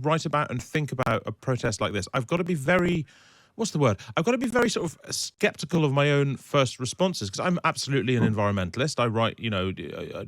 write about and think about a protest like this, I've got to be very, what's the word? I've got to be very sort of skeptical of my own first responses, because I'm absolutely an environmentalist. I write,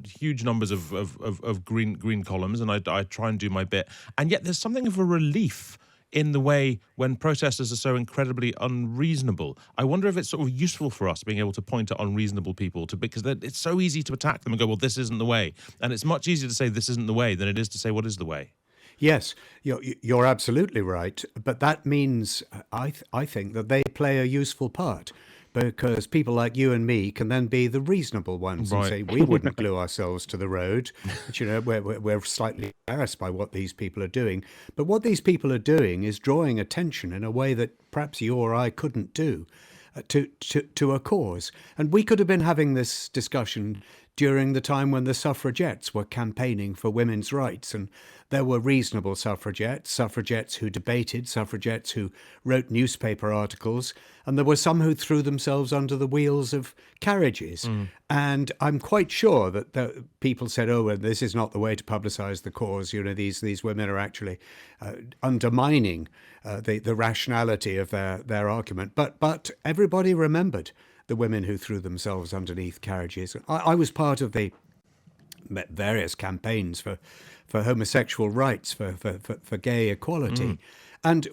huge numbers of green columns, and I try and do my bit. And yet there's something of a relief in the way when protesters are so incredibly unreasonable. I wonder if it's sort of useful for us being able to point at unreasonable people, because it's so easy to attack them and go, well, this isn't the way. And it's much easier to say this isn't the way than it is to say what is the way. Yes, you're absolutely right. But that means, I think, that they play a useful part, because people like you and me can then be the reasonable ones and Right. say, we wouldn't glue ourselves to the road. But, we're slightly embarrassed by what these people are doing. But what these people are doing is drawing attention in a way that perhaps you or I couldn't do to a cause. And we could have been having this discussion during the time when the suffragettes were campaigning for women's rights, and there were reasonable suffragettes who debated, suffragettes who wrote newspaper articles, and there were some who threw themselves under the wheels of carriages. And I'm quite sure that the people said, oh, well, this is not the way to publicise the cause. These women are actually undermining the rationality of their argument. But everybody remembered the women who threw themselves underneath carriages. I was part of the various campaigns for homosexual rights, for gay equality. And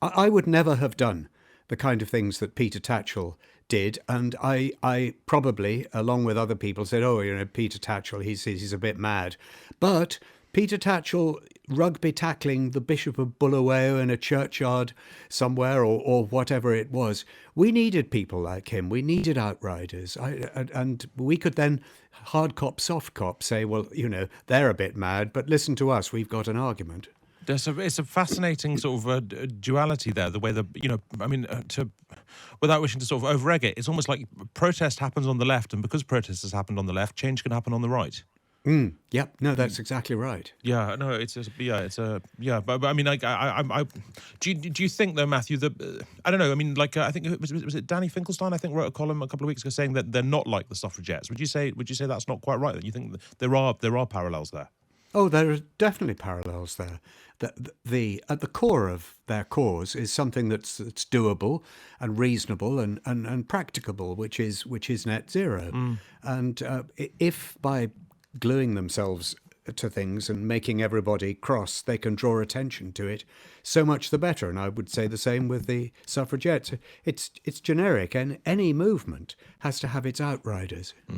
I would never have done the kind of things that Peter Tatchell did. And I probably, along with other people, said, oh, Peter Tatchell, he's a bit mad. But Peter Tatchell rugby tackling the Bishop of Bulawayo in a churchyard somewhere, or whatever it was. We needed people like him. We needed outriders. And we could then, hard cop, soft cop, say, well, they're a bit mad, but listen to us. We've got an argument. It's a fascinating sort of duality there, the way without wishing to sort of over-egg it, it's almost like protest happens on the left, and because protest has happened on the left, change can happen on the right. Yep. No, that's exactly right. Yeah. No. But I mean, do you think though, Matthew, that I don't know. I mean, I think was it Danny Finkelstein? I think wrote a column a couple of weeks ago saying that they're not like the suffragettes. Would you say that's not quite right? That you think there are parallels there? Oh, there are definitely parallels there. At the core of their cause is something that's doable and reasonable and practicable, which is net zero. And if by gluing themselves to things and making everybody cross, they can draw attention to it, so much the better. And I would say the same with the suffragettes. It's generic, and any movement has to have its outriders.